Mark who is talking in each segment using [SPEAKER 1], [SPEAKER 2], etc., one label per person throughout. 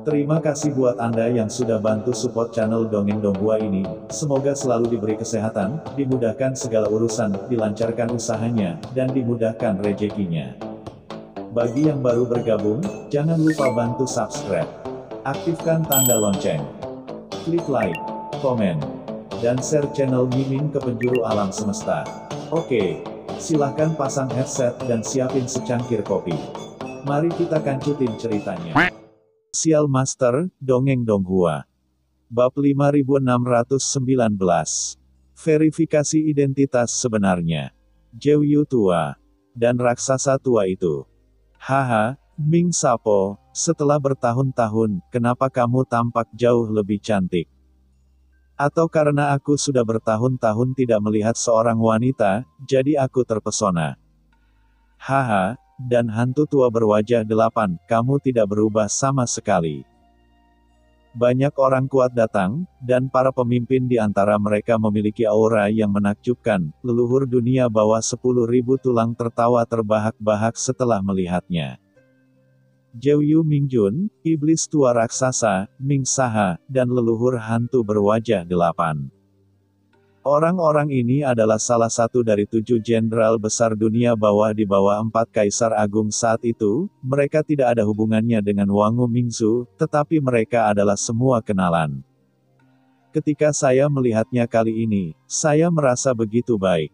[SPEAKER 1] Terima kasih buat Anda yang sudah bantu support channel Dongeng Donghua ini. Semoga selalu diberi kesehatan, dimudahkan segala urusan, dilancarkan usahanya, dan dimudahkan rezekinya. Bagi yang baru bergabung, jangan lupa bantu subscribe. Aktifkan tanda lonceng. Klik like, komen, dan share channel Mimin ke penjuru alam semesta. Oke, silahkan pasang headset dan siapin secangkir kopi. Mari kita kancutin ceritanya. Sial Master, Dongeng Donghua. Bab 5619. Verifikasi identitas sebenarnya. Jewyu tua. Dan raksasa tua itu. Haha, Ming Sapo, setelah bertahun-tahun, kenapa kamu tampak jauh lebih cantik? Atau karena aku sudah bertahun-tahun tidak melihat seorang wanita, jadi aku terpesona. Haha. Dan hantu tua berwajah 8, kamu tidak berubah sama sekali. Banyak orang kuat datang, dan para pemimpin di antara mereka memiliki aura yang menakjubkan. Leluhur dunia bawah 10.000 tulang tertawa terbahak-bahak setelah melihatnya. Jewyu Mingjun, iblis tua raksasa, Ming Saha, dan leluhur hantu berwajah 8. Orang-orang ini adalah salah satu dari 7 jenderal besar dunia bawah di bawah 4 kaisar agung saat itu. Mereka tidak ada hubungannya dengan Wangu Mingzu, tetapi mereka adalah semua kenalan. Ketika saya melihatnya kali ini, saya merasa begitu baik.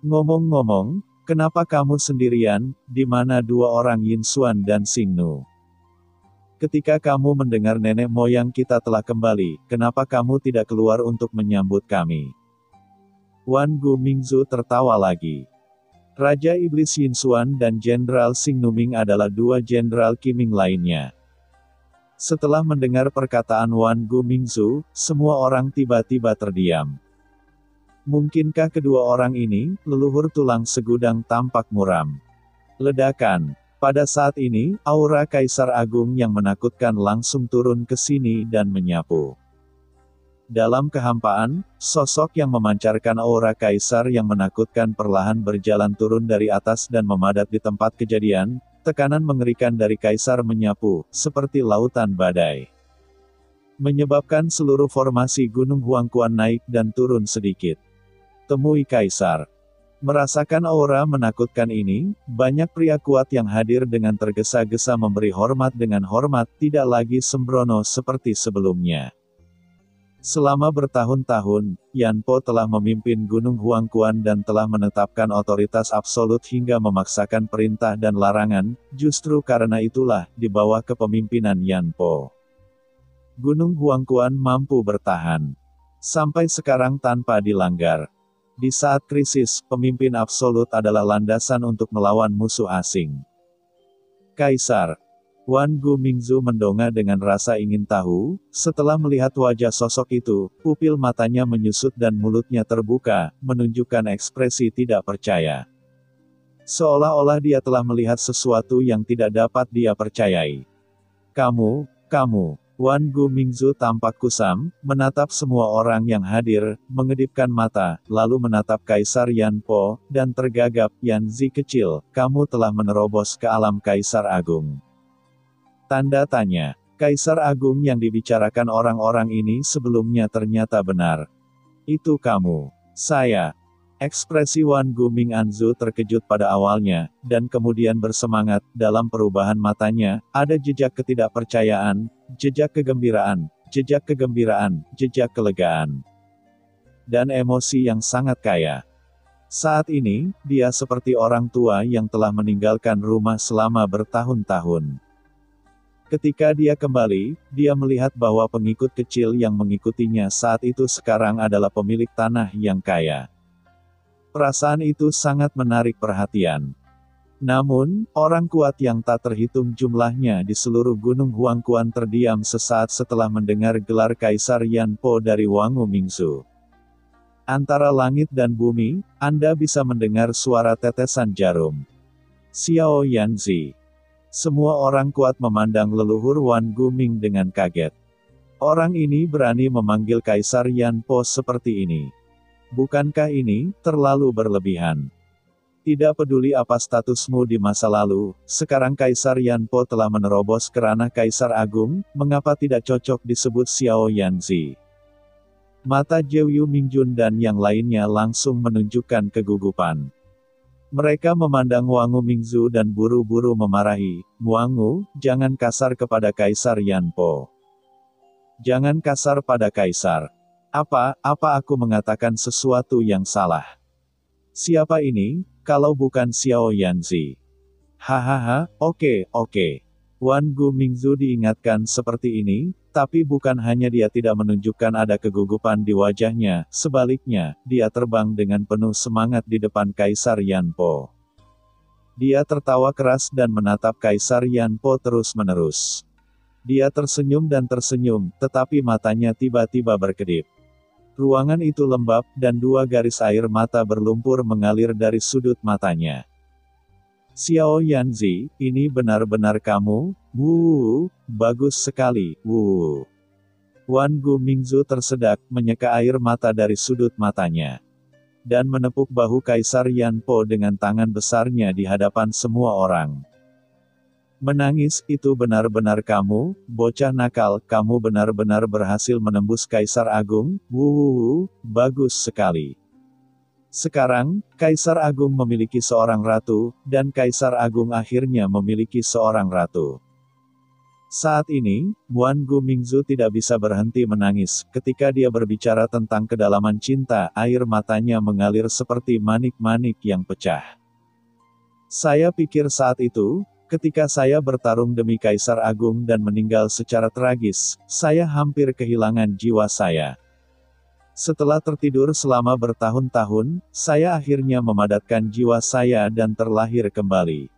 [SPEAKER 1] Ngomong-ngomong, kenapa kamu sendirian, di mana 2 orang Yin Xuan dan Xing Nu? Ketika kamu mendengar nenek moyang kita telah kembali, kenapa kamu tidak keluar untuk menyambut kami? Wan Gu Mingzu tertawa lagi. Raja Iblis Yin Xuan dan Jenderal Xing Numing adalah 2 jenderal Qiming lainnya. Setelah mendengar perkataan Wan Gu Mingzu, semua orang tiba-tiba terdiam. Mungkinkah kedua orang ini, leluhur tulang segudang tampak muram? Ledakan. Pada saat ini, aura Kaisar Agung yang menakutkan langsung turun ke sini dan menyapu. Dalam kehampaan, sosok yang memancarkan aura kaisar yang menakutkan perlahan berjalan turun dari atas dan memadat di tempat kejadian. Tekanan mengerikan dari kaisar menyapu, seperti lautan badai. Menyebabkan seluruh formasi Gunung Huangquan naik dan turun sedikit. Temui kaisar. Merasakan aura menakutkan ini, banyak pria kuat yang hadir dengan tergesa-gesa memberi hormat dengan hormat, tidak lagi sembrono seperti sebelumnya. Selama bertahun-tahun, Yan Po telah memimpin Gunung Huangquan dan telah menetapkan otoritas absolut hingga memaksakan perintah dan larangan. Justru karena itulah, di bawah kepemimpinan Yan Po, Gunung Huangquan mampu bertahan sampai sekarang tanpa dilanggar. Di saat krisis, pemimpin absolut adalah landasan untuk melawan musuh asing. Kaisar Wan Gu Mingzu mendongak dengan rasa ingin tahu. Setelah melihat wajah sosok itu, pupil matanya menyusut dan mulutnya terbuka, menunjukkan ekspresi tidak percaya. Seolah-olah dia telah melihat sesuatu yang tidak dapat dia percayai. Kamu, Wan Gu Mingzu tampak kusam, menatap semua orang yang hadir, mengedipkan mata, lalu menatap Kaisar Yan Po, dan tergagap. Yan Zi kecil, kamu telah menerobos ke alam Kaisar Agung. Tanda tanya. Kaisar Agung yang dibicarakan orang-orang ini sebelumnya ternyata benar. Itu kamu. Saya. Ekspresi Wan Gu Minganzu terkejut pada awalnya, dan kemudian bersemangat. Dalam perubahan matanya, ada jejak ketidakpercayaan, jejak kegembiraan, jejak kelegaan. Dan emosi yang sangat kaya. Saat ini, dia seperti orang tua yang telah meninggalkan rumah selama bertahun-tahun. Ketika dia kembali, dia melihat bahwa pengikut kecil yang mengikutinya saat itu sekarang adalah pemilik tanah yang kaya. Perasaan itu sangat menarik perhatian. Namun, orang kuat yang tak terhitung jumlahnya di seluruh Gunung Huangquan terdiam sesaat setelah mendengar gelar Kaisar Yan Po dari Wangu Mingzu. Antara langit dan bumi, Anda bisa mendengar suara tetesan jarum. Xiao Yanzi. Semua orang kuat memandang leluhur Wan Gu Ming dengan kaget. Orang ini berani memanggil Kaisar Yan Po seperti ini. Bukankah ini terlalu berlebihan? Tidak peduli apa statusmu di masa lalu, sekarang Kaisar Yanpo telah menerobos ke ranah Kaisar Agung, mengapa tidak cocok disebut Xiao Yanzi? Mata Jewyu Mingjun dan yang lainnya langsung menunjukkan kegugupan. Mereka memandang Wangu Mingzu dan buru-buru memarahi, "Wangu, jangan kasar kepada Kaisar Yanpo. Jangan kasar pada Kaisar. Apa aku mengatakan sesuatu yang salah? Siapa ini, kalau bukan Xiao Yanzi?" Hahaha, oke. Wan Gu Mingzu diingatkan seperti ini, tapi bukan hanya dia tidak menunjukkan ada kegugupan di wajahnya, sebaliknya, dia terbang dengan penuh semangat di depan Kaisar Yanpo. Dia tertawa keras dan menatap Kaisar Yanpo terus-menerus. Dia tersenyum dan tersenyum, tetapi matanya tiba-tiba berkedip. Ruangan itu lembab, dan 2 garis air mata berlumpur mengalir dari sudut matanya. "Xiao Yanzi, ini benar-benar kamu? Bagus sekali, Wan Gu Mingzu tersedak, menyeka air mata dari sudut matanya. Dan menepuk bahu Kaisar Yanpo dengan tangan besarnya di hadapan semua orang. "Menangis, itu benar-benar kamu, bocah nakal, kamu benar-benar berhasil menembus Kaisar Agung, bagus sekali. Sekarang, Kaisar Agung memiliki seorang ratu, dan Kaisar Agung akhirnya memiliki seorang ratu." Saat ini, Wan Gu Mingzu tidak bisa berhenti menangis, ketika dia berbicara tentang kedalaman cinta, air matanya mengalir seperti manik-manik yang pecah. "Saya pikir saat itu, ketika saya bertarung demi Kaisar Agung dan meninggal secara tragis, saya hampir kehilangan jiwa saya. Setelah tertidur selama bertahun-tahun, saya akhirnya memadatkan jiwa saya dan terlahir kembali.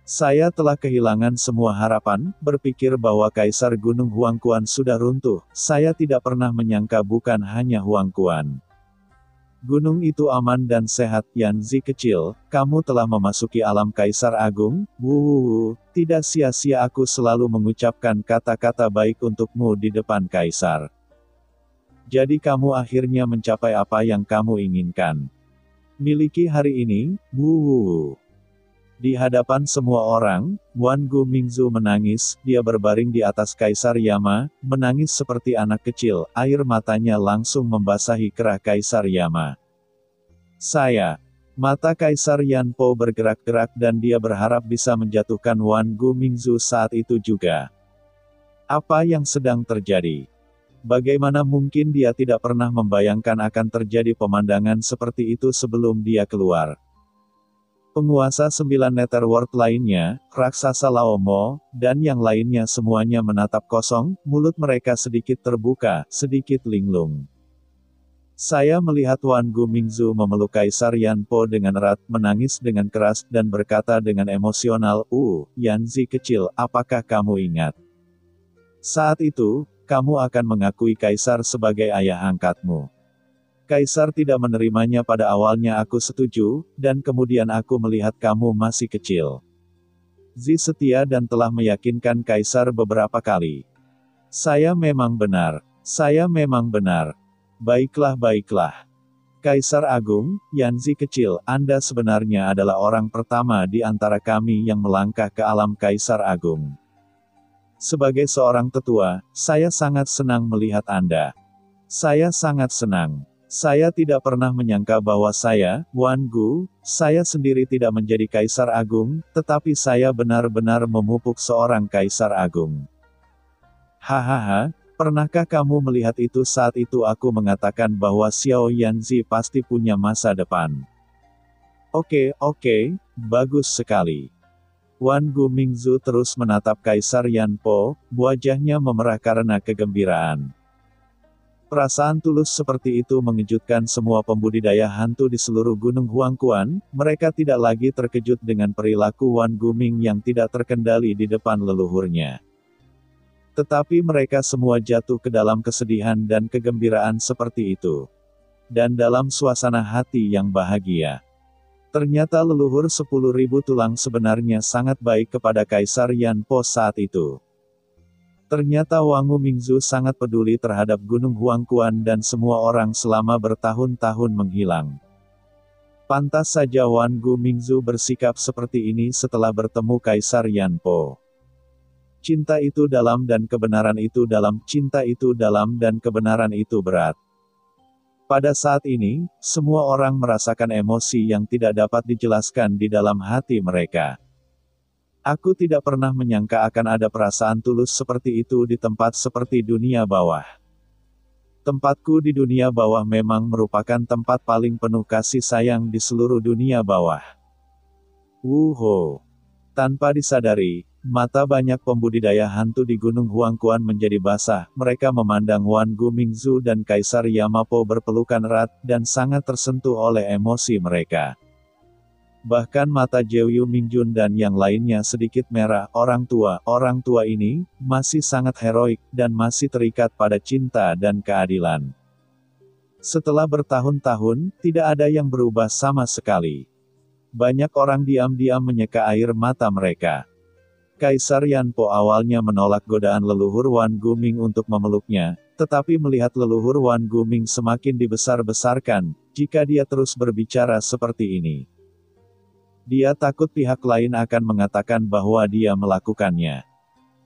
[SPEAKER 1] Saya telah kehilangan semua harapan, berpikir bahwa Kaisar Gunung Huangquan sudah runtuh. Saya tidak pernah menyangka bukan hanya Huangquan. Gunung itu aman dan sehat. Yanzi kecil, kamu telah memasuki alam Kaisar Agung. Tidak sia-sia aku selalu mengucapkan kata-kata baik untukmu di depan Kaisar. Jadi kamu akhirnya mencapai apa yang kamu inginkan. Miliki hari ini, Di hadapan semua orang, Wan Gu Mingzu menangis, dia berbaring di atas Kaisar Yama, menangis seperti anak kecil, air matanya langsung membasahi kerah Kaisar Yama. Mata Kaisar Yanpo bergerak-gerak dan dia berharap bisa menjatuhkan Wan Gu Mingzu saat itu juga. Apa yang sedang terjadi? Bagaimana mungkin dia tidak pernah membayangkan akan terjadi pemandangan seperti itu sebelum dia keluar? Penguasa 9 Netherworld lainnya, raksasa Laomo, dan yang lainnya semuanya menatap kosong, mulut mereka sedikit terbuka, sedikit linglung. Saya melihat Wan Gu Mingzu memeluk Kaisar Yanpo dengan erat, menangis dengan keras, dan berkata dengan emosional, Yanzi kecil, apakah kamu ingat? Saat itu, kamu akan mengakui Kaisar sebagai ayah angkatmu. Kaisar tidak menerimanya pada awalnya, aku setuju, dan kemudian aku melihat kamu masih kecil. Zi setia dan telah meyakinkan Kaisar beberapa kali. Saya memang benar. Baiklah. Kaisar Agung, Yanzi kecil, Anda sebenarnya adalah orang pertama di antara kami yang melangkah ke alam Kaisar Agung. Sebagai seorang tetua, saya sangat senang melihat Anda. Saya sangat senang. Saya tidak pernah menyangka bahwa saya, Wan Gu, saya sendiri tidak menjadi Kaisar Agung, tetapi saya benar-benar memupuk seorang Kaisar Agung. Hahaha, pernahkah kamu melihat itu? Saat itu aku mengatakan bahwa Xiao Yanzi pasti punya masa depan. Oke, bagus sekali. Wan Gu Mingzu terus menatap Kaisar Yanpo, wajahnya memerah karena kegembiraan. Perasaan tulus seperti itu mengejutkan semua pembudidaya hantu di seluruh Gunung Huangquan, mereka tidak lagi terkejut dengan perilaku Wan Guming yang tidak terkendali di depan leluhurnya. Tetapi mereka semua jatuh ke dalam kesedihan dan kegembiraan seperti itu. Dan dalam suasana hati yang bahagia. Ternyata leluhur 10.000 tulang sebenarnya sangat baik kepada Kaisar Yanpo saat itu. Ternyata Wangu Mingzu sangat peduli terhadap Gunung Huangquan dan semua orang selama bertahun-tahun menghilang. Pantas saja Wan Gu Mingzu bersikap seperti ini setelah bertemu Kaisar Yan Po. Cinta itu dalam dan kebenaran itu dalam, cinta itu dalam dan kebenaran itu berat. Pada saat ini, semua orang merasakan emosi yang tidak dapat dijelaskan di dalam hati mereka. Aku tidak pernah menyangka akan ada perasaan tulus seperti itu di tempat seperti dunia bawah. Tempatku di dunia bawah memang merupakan tempat paling penuh kasih sayang di seluruh dunia bawah. Wuho. Tanpa disadari, mata banyak pembudidaya hantu di Gunung Huangquan menjadi basah. Mereka memandang Wan Gu Mingzu dan Kaisar Yamapo berpelukan erat, dan sangat tersentuh oleh emosi mereka. Bahkan mata Jeoyu Mingjun dan yang lainnya sedikit merah. Orang tua ini, masih sangat heroik, dan masih terikat pada cinta dan keadilan. Setelah bertahun-tahun, tidak ada yang berubah sama sekali. Banyak orang diam-diam menyeka air mata mereka. Kaisar Yan Po awalnya menolak godaan leluhur Wan Guming untuk memeluknya, tetapi melihat leluhur Wan Guming semakin dibesar-besarkan, jika dia terus berbicara seperti ini, dia takut pihak lain akan mengatakan bahwa dia melakukannya.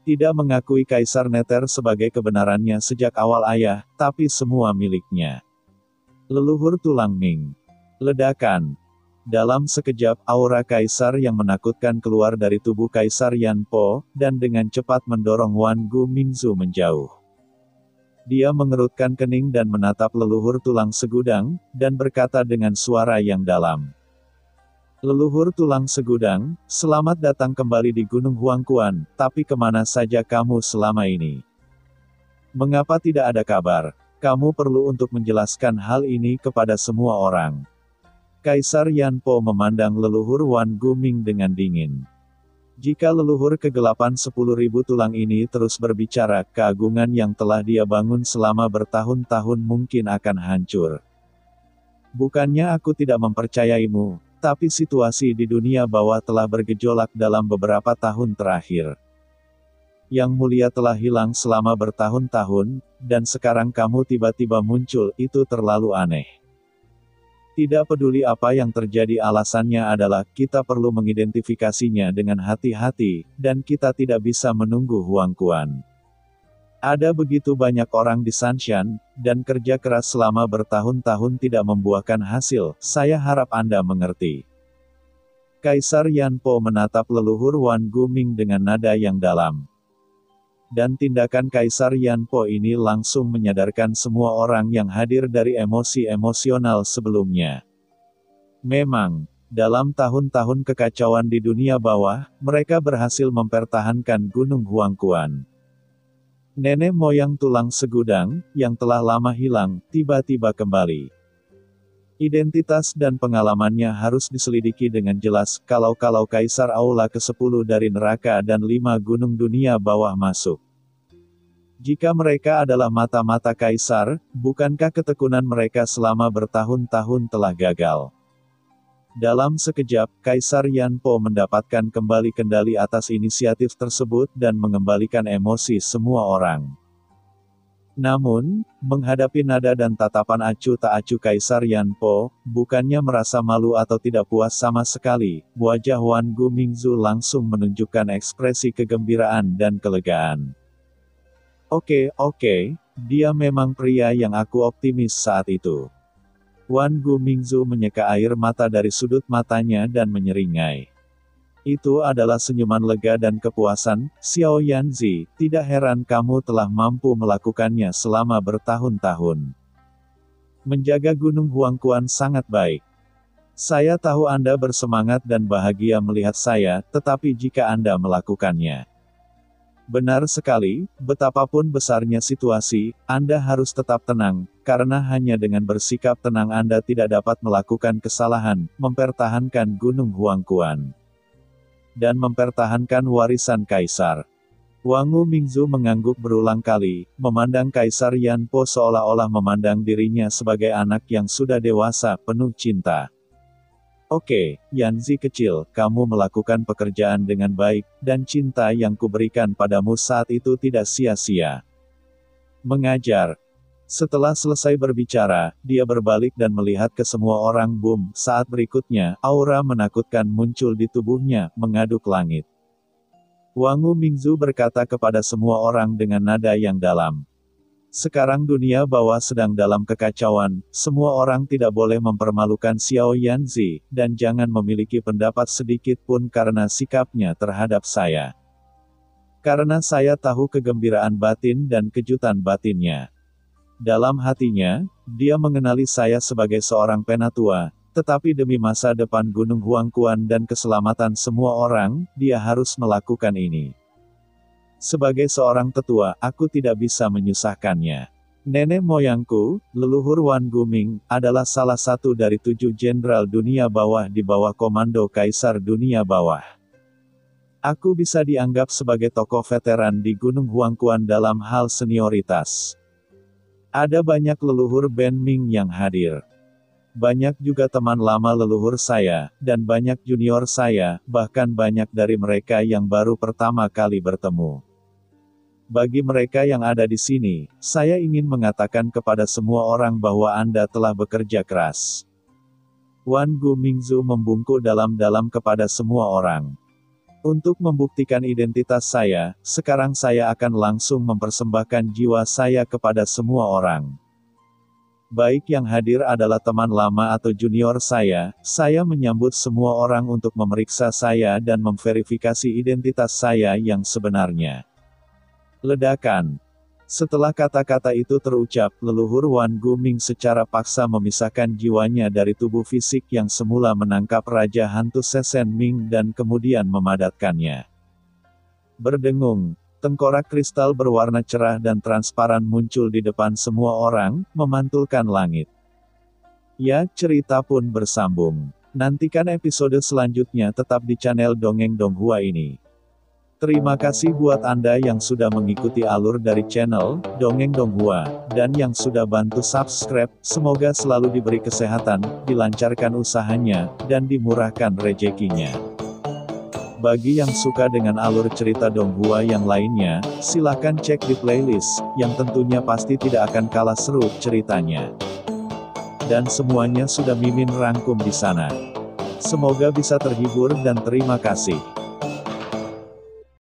[SPEAKER 1] Tidak mengakui Kaisar Neter sebagai kebenarannya sejak awal ayah, tapi semua miliknya. Leluhur tulang Ming. Ledakan. Dalam sekejap, aura Kaisar yang menakutkan keluar dari tubuh Kaisar Yan Po, dan dengan cepat mendorong Wan Gu Mingzu menjauh. Dia mengerutkan kening dan menatap leluhur tulang segudang, dan berkata dengan suara yang dalam. Leluhur tulang segudang, selamat datang kembali di Gunung Huangquan, tapi kemana saja kamu selama ini? Mengapa tidak ada kabar? Kamu perlu untuk menjelaskan hal ini kepada semua orang. Kaisar Yan Po memandang leluhur Wan Guming dengan dingin. Jika leluhur kegelapan 10.000 tulang ini terus berbicara, keagungan yang telah dia bangun selama bertahun-tahun mungkin akan hancur. Bukannya aku tidak mempercayaimu, tapi situasi di dunia bawah telah bergejolak dalam beberapa tahun terakhir. Yang mulia telah hilang selama bertahun-tahun, dan sekarang kamu tiba-tiba muncul, itu terlalu aneh. Tidak peduli apa yang terjadi, alasannya adalah, kita perlu mengidentifikasinya dengan hati-hati, dan kita tidak bisa menunggu Huangquan. Ada begitu banyak orang di Sanshan, dan kerja keras selama bertahun-tahun tidak membuahkan hasil, saya harap Anda mengerti. Kaisar Yan Po menatap leluhur Wan Guming dengan nada yang dalam. Dan tindakan Kaisar Yan Po ini langsung menyadarkan semua orang yang hadir dari emosi emosional sebelumnya. Memang, dalam tahun-tahun kekacauan di dunia bawah, mereka berhasil mempertahankan Gunung Huangquan. Nenek moyang tulang segudang, yang telah lama hilang, tiba-tiba kembali. Identitas dan pengalamannya harus diselidiki dengan jelas, kalau Kaisar Aula ke-10 dari neraka dan 5 gunung dunia bawah masuk. Jika mereka adalah mata-mata Kaisar, bukankah ketekunan mereka selama bertahun-tahun telah gagal? Dalam sekejap, Kaisar Yan Po mendapatkan kembali kendali atas inisiatif tersebut dan mengembalikan emosi semua orang. Namun, menghadapi nada dan tatapan acuh tak acuh Kaisar Yan Po, bukannya merasa malu atau tidak puas sama sekali, wajah Wan Gu Mingzu langsung menunjukkan ekspresi kegembiraan dan kelegaan. Oke, dia memang pria yang aku optimis saat itu. Wan Gu Mingzu menyeka air mata dari sudut matanya dan menyeringai. Itu adalah senyuman lega dan kepuasan. Xiao Yanzi, tidak heran kamu telah mampu melakukannya selama bertahun-tahun. Menjaga Gunung Huangquan sangat baik. Saya tahu Anda bersemangat dan bahagia melihat saya, tetapi jika Anda melakukannya. Benar sekali, betapapun besarnya situasi, Anda harus tetap tenang, karena hanya dengan bersikap tenang Anda tidak dapat melakukan kesalahan, mempertahankan Gunung Huangquan, dan mempertahankan warisan Kaisar. Wan Gu Mingzu mengangguk berulang kali, memandang Kaisar Yan Po seolah-olah memandang dirinya sebagai anak yang sudah dewasa, penuh cinta. Oke, Yanzi kecil, kamu melakukan pekerjaan dengan baik, dan cinta yang kuberikan padamu saat itu tidak sia-sia. Mengajar. Setelah selesai berbicara, dia berbalik dan melihat ke semua orang. Boom, saat berikutnya, aura menakutkan muncul di tubuhnya, mengaduk langit. Wangu Mingzu berkata kepada semua orang dengan nada yang dalam. Sekarang dunia bawah sedang dalam kekacauan, semua orang tidak boleh mempermalukan Xiao Yanzi, dan jangan memiliki pendapat sedikit pun karena sikapnya terhadap saya. Karena saya tahu kegembiraan batin dan kejutan batinnya. Dalam hatinya, dia mengenali saya sebagai seorang penatua, tetapi demi masa depan Gunung Huangquan dan keselamatan semua orang, dia harus melakukan ini. Sebagai seorang tetua, aku tidak bisa menyusahkannya. Nenek moyangku, leluhur Wan Guming, adalah salah satu dari 7 jenderal dunia bawah di bawah komando Kaisar Dunia Bawah. Aku bisa dianggap sebagai tokoh veteran di Gunung Huangquan dalam hal senioritas. Ada banyak leluhur Ben Ming yang hadir. Banyak juga teman lama leluhur saya, dan banyak junior saya, bahkan banyak dari mereka yang baru pertama kali bertemu. Bagi mereka yang ada di sini, saya ingin mengatakan kepada semua orang bahwa Anda telah bekerja keras. Wan Gu Mingzu membungkuk dalam-dalam kepada semua orang. Untuk membuktikan identitas saya, sekarang saya akan langsung mempersembahkan jiwa saya kepada semua orang. Baik yang hadir adalah teman lama atau junior saya menyambut semua orang untuk memeriksa saya dan memverifikasi identitas saya yang sebenarnya. Ledakan. Setelah kata-kata itu terucap, leluhur Wan Guming secara paksa memisahkan jiwanya dari tubuh fisik yang semula menangkap Raja Hantu Sesen Ming dan kemudian memadatkannya. Berdengung, tengkorak kristal berwarna cerah dan transparan muncul di depan semua orang, memantulkan langit. Ya, cerita pun bersambung. Nantikan episode selanjutnya tetap di channel Dongeng Donghua ini. Terima kasih buat Anda yang sudah mengikuti alur dari channel Dongeng Donghua, dan yang sudah bantu subscribe. Semoga selalu diberi kesehatan, dilancarkan usahanya, dan dimurahkan rezekinya. Bagi yang suka dengan alur cerita Donghua yang lainnya, silahkan cek di playlist, yang tentunya pasti tidak akan kalah seru ceritanya. Dan semuanya sudah Mimin rangkum di sana. Semoga bisa terhibur dan terima kasih.